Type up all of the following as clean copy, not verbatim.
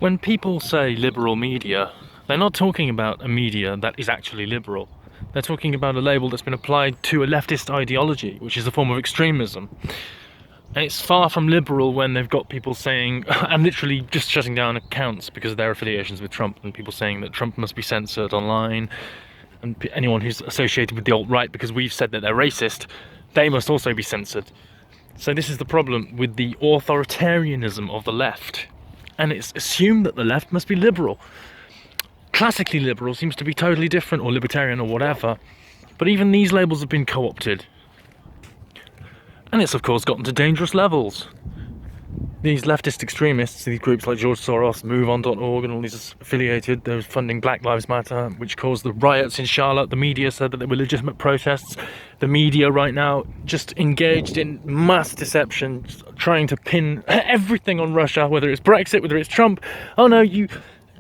When people say liberal media, they're not talking about a media that is actually liberal. They're talking about a label that's been applied to a leftist ideology, which is a form of extremism. And it's far from liberal when they've got people saying, and literally just shutting down accounts because of their affiliations with Trump, and people saying that Trump must be censored online, and anyone who's associated with the alt-right, because we've said that they're racist, they must also be censored. So this is the problem with the authoritarianism of the left. And it's assumed that the left must be liberal. Classically liberal seems to be totally different, or libertarian, or whatever. But even these labels have been co-opted. And it's of course gotten to dangerous levels. These leftist extremists, these groups like George Soros, MoveOn.org and all these affiliated, they're funding Black Lives Matter, which caused the riots in Charlotte. The media said that they were legitimate protests. The media right now just engaged in mass deception, trying to pin everything on Russia, whether it's Brexit, whether it's Trump. Oh no,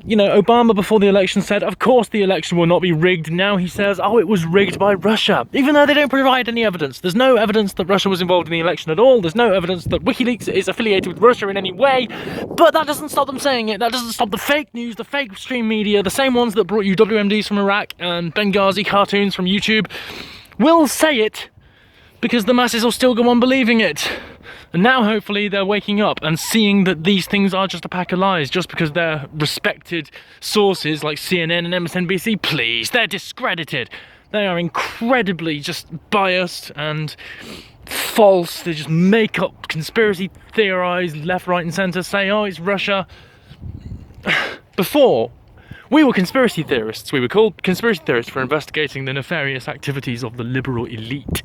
you know, Obama before the election said, of course the election will not be rigged. Now he says, oh, it was rigged by Russia, even though they don't provide any evidence. There's no evidence that Russia was involved in the election at all. There's no evidence that WikiLeaks is affiliated with Russia in any way. But that doesn't stop them saying it. That doesn't stop the fake news, the fake stream media, the same ones that brought you WMDs from Iraq and Benghazi cartoons from YouTube, will say it because the masses will still go on believing it. And now hopefully they're waking up and seeing that these things are just a pack of lies, just because they're respected sources like CNN and MSNBC. Please, they're discredited. They are incredibly just biased and false. They just make up conspiracy theories left, right and centre, say, oh, it's Russia. Before, we were conspiracy theorists. We were called conspiracy theorists for investigating the nefarious activities of the liberal elite.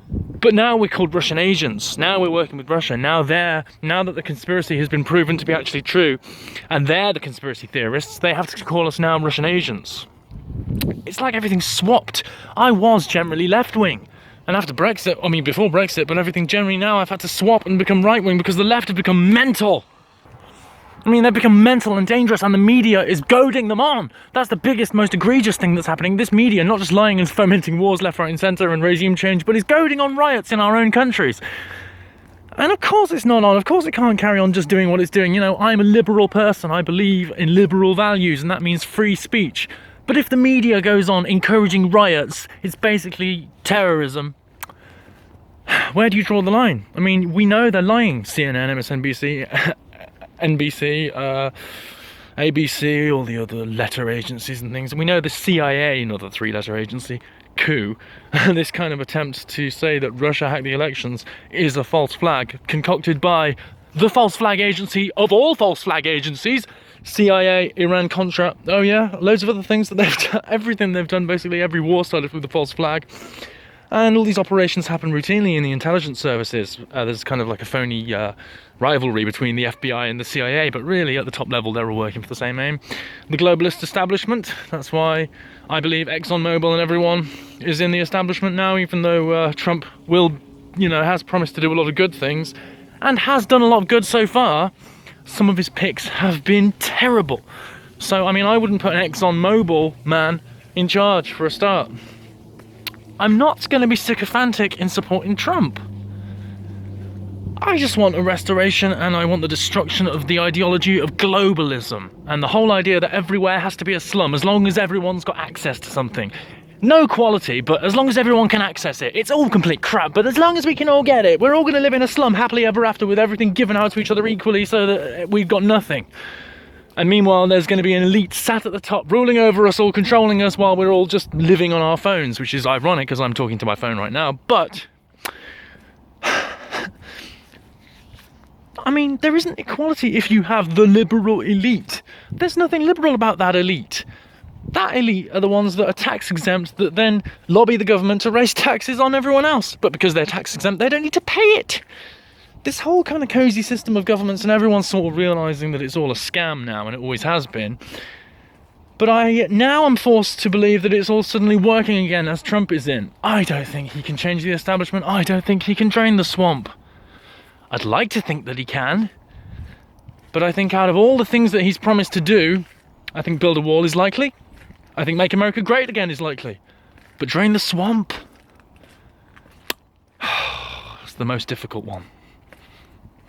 But now we're called Russian agents. Now we're working with Russia. Now that the conspiracy has been proven to be actually true, and they're the conspiracy theorists, they have to call us now Russian agents. It's like everything's swapped. I was generally left-wing, and after Brexit, I mean before Brexit, but everything generally now I've had to swap and become right-wing because the left have become mental. I mean, they've become mental and dangerous, and the media is goading them on. That's the biggest, most egregious thing that's happening. This media, not just lying and fomenting wars left, right and centre and regime change, but is goading on riots in our own countries. And of course it's not on. Of course it can't carry on just doing what it's doing. You know, I'm a liberal person. I believe in liberal values, and that means free speech. But if the media goes on encouraging riots, it's basically terrorism. Where do you draw the line? I mean, we know they're lying. CNN, MSNBC... NBC, ABC, all the other letter agencies and things. And we know the CIA, another three-letter agency, coup, this kind of attempt to say that Russia hacked the elections is a false flag concocted by the false flag agency of all false flag agencies, CIA, Iran, Contra, oh yeah, loads of other things that they've done, everything they've done, basically every war started with the false flag. And all these operations happen routinely in the intelligence services. There's kind of like a phony rivalry between the FBI and the CIA, but really at the top level they're all working for the same aim. The globalist establishment, that's why I believe ExxonMobil and everyone is in the establishment now, even though Trump has promised to do a lot of good things, and has done a lot of good so far. Some of his picks have been terrible. So, I mean, I wouldn't put an ExxonMobil man in charge for a start. I'm not going to be sycophantic in supporting Trump. I just want a restoration, and I want the destruction of the ideology of globalism and the whole idea that everywhere has to be a slum as long as everyone's got access to something. No quality, but as long as everyone can access it. It's all complete crap, but as long as we can all get it, we're all going to live in a slum happily ever after with everything given out to each other equally so that we've got nothing. And meanwhile, there's going to be an elite sat at the top, ruling over us all, controlling us, while we're all just living on our phones, which is ironic because I'm talking to my phone right now. But, I mean, there isn't equality if you have the liberal elite. There's nothing liberal about that elite. That elite are the ones that are tax exempt, that then lobby the government to raise taxes on everyone else. But because they're tax exempt, they don't need to pay it. This whole kind of cosy system of governments, and everyone's sort of realising that it's all a scam now, and it always has been. But now I'm forced to believe that it's all suddenly working again as Trump is in. I don't think he can change the establishment. I don't think he can drain the swamp. I'd like to think that he can. But I think out of all the things that he's promised to do, I think build a wall is likely. I think make America great again is likely. But drain the swamp? It's the most difficult one.